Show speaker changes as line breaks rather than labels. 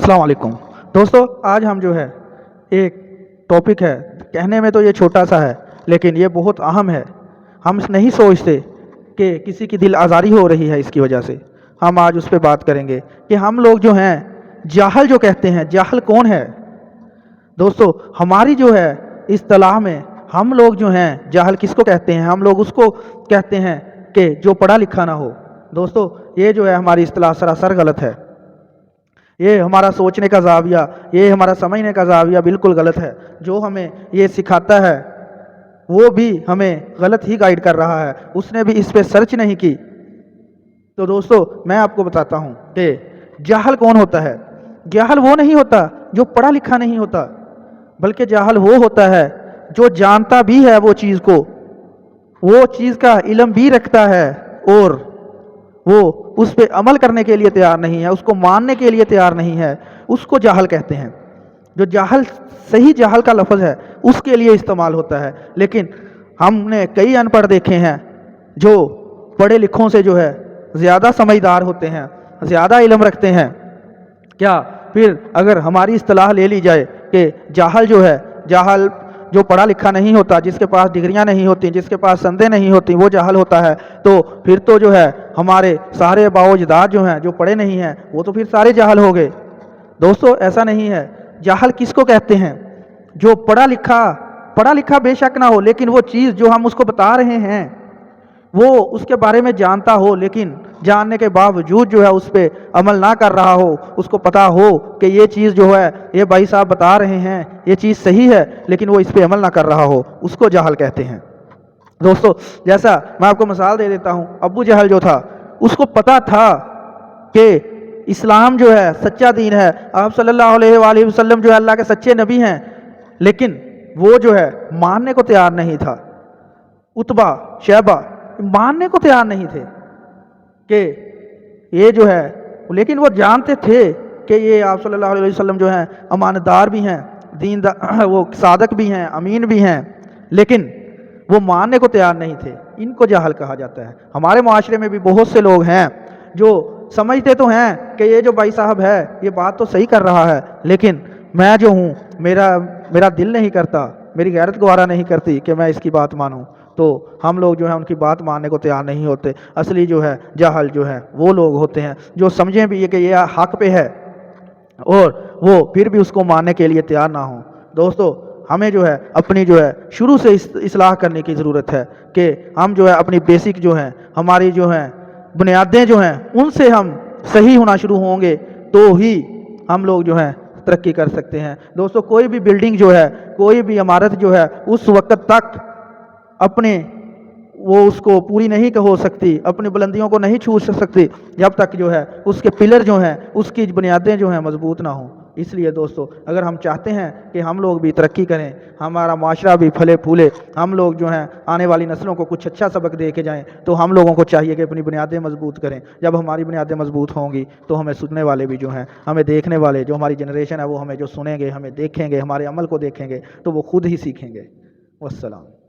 अस्सलाम वालेकुम दोस्तों, आज हम जो है एक टॉपिक है, कहने में तो ये छोटा सा है लेकिन ये बहुत अहम है। हम नहीं सोचते कि किसी की दिल आज़ारी हो रही है इसकी वजह से। हम आज उस पर बात करेंगे कि हम लोग जो हैं जाहल जो कहते हैं, जाहल कौन है। दोस्तों, हमारी जो है इस्तिलाह में हम लोग जो हैं जाहल किसको कहते हैं? हम लोग उसको कहते हैं कि जो पढ़ा लिखा ना हो। दोस्तों, ये जो है हमारी इस्तिलाह सरासर गलत है। ये हमारा सोचने का ज़ाविया, ये हमारा समझने का ज़ाविया बिल्कुल गलत है। जो हमें ये सिखाता है वो भी हमें गलत ही गाइड कर रहा है, उसने भी इस पे सर्च नहीं की। तो दोस्तों, मैं आपको बताता हूँ कि जाहल कौन होता है। जाहल वो नहीं होता जो पढ़ा लिखा नहीं होता, बल्कि जाहल वो होता है जो जानता भी है वो चीज़ को, वो चीज़ का इल्म भी रखता है और वो उस पर अमल करने के लिए तैयार नहीं है, उसको मानने के लिए तैयार नहीं है, उसको जाहल कहते हैं। जो जाहल, सही जाहल का लफ्ज़ है उसके लिए इस्तेमाल होता है। लेकिन हमने कई अनपढ़ देखे हैं जो पढ़े लिखों से जो है ज़्यादा समझदार होते हैं, ज़्यादा इल्म रखते हैं। क्या फिर अगर हमारी इस्तिलाह ले ली जाए कि जाहल जो है, जाहल जो पढ़ा लिखा नहीं होता, जिसके पास डिग्रियां नहीं होती, जिसके पास संदेह नहीं होती, वो जाहल होता है, तो फिर तो जो है हमारे सारे बाओजदाद जो हैं, जो पढ़े नहीं हैं, वो तो फिर सारे जाहल हो गए। दोस्तों, ऐसा नहीं है। जाहल किसको कहते हैं? जो पढ़ा लिखा बेशक ना हो, लेकिन वो चीज़ जो हम उसको बता रहे हैं वो उसके बारे में जानता हो, लेकिन जानने के बावजूद जो है उस पर अमल ना कर रहा हो, उसको पता हो कि ये चीज़ जो है ये भाई साहब बता रहे हैं ये चीज़ सही है, लेकिन वो इस पर अमल ना कर रहा हो, उसको जाहल कहते हैं। दोस्तों, जैसा मैं आपको मिसाल दे देता हूँ, अबू जहल जो था उसको पता था कि इस्लाम जो है सच्चा दीन है, आप सल्लल्लाहु अलैहि वसल्लम जो है अल्लाह के सच्चे नबी हैं, लेकिन वो जो है मानने को तैयार नहीं था। उतबा, शैबा मानने को तैयार नहीं थे कि ये जो है, लेकिन वो जानते थे कि ये आप सल्लल्लाहु अलैहि वसल्लम जो हैं अमानतदार भी हैं, दीनदार, वो सादक भी हैं, अमीन भी हैं, लेकिन वो मानने को तैयार नहीं थे। इनको जाहल कहा जाता है। हमारे माशरे में भी बहुत से लोग हैं जो समझते तो हैं कि ये जो भाई साहब है ये बात तो सही कर रहा है, लेकिन मैं जो हूँ मेरा दिल नहीं करता, मेरी गैरत गवारा नहीं करती कि मैं इसकी बात मानूं। तो हम लोग जो है उनकी बात मानने को तैयार नहीं होते। असली जो है जाहल जो है वो लोग होते हैं जो समझें भी ये कि ये हक पे है और वो फिर भी उसको मानने के लिए तैयार ना हो। दोस्तों, हमें जो है अपनी जो है शुरू से इस्लाह करने की ज़रूरत है कि हम जो है अपनी बेसिक जो है, हमारी जो है बुनियादें जो हैं, उनसे हम सही होना शुरू होंगे तो ही हम लोग जो है तरक्की कर सकते हैं। दोस्तों, कोई भी बिल्डिंग जो है, कोई भी इमारत जो है उस वक्त तक अपने वो उसको पूरी नहीं हो सकती, अपनी बुलंदियों को नहीं छू सकती जब तक जो है उसके पिलर जो हैं, उसकी बुनियादें जो हैं मजबूत ना हों। इसलिए दोस्तों, अगर हम चाहते हैं कि हम लोग भी तरक्की करें, हमारा माशरा भी फले फूले, हम लोग जो हैं आने वाली नस्लों को कुछ अच्छा सबक दे के जाएँ, तो हम लोगों को चाहिए कि अपनी बुनियादें मजबूत करें। जब हमारी बुनियादें मजबूत होंगी तो हमें सुनने वाले भी जो हैं, हमें देखने वाले जो हमारी जनरेशन है वो हमें जो सुनेंगे, हमें देखेंगे, हमारे अमल को देखेंगे तो वो खुद ही सीखेंगे। वस्सलाम।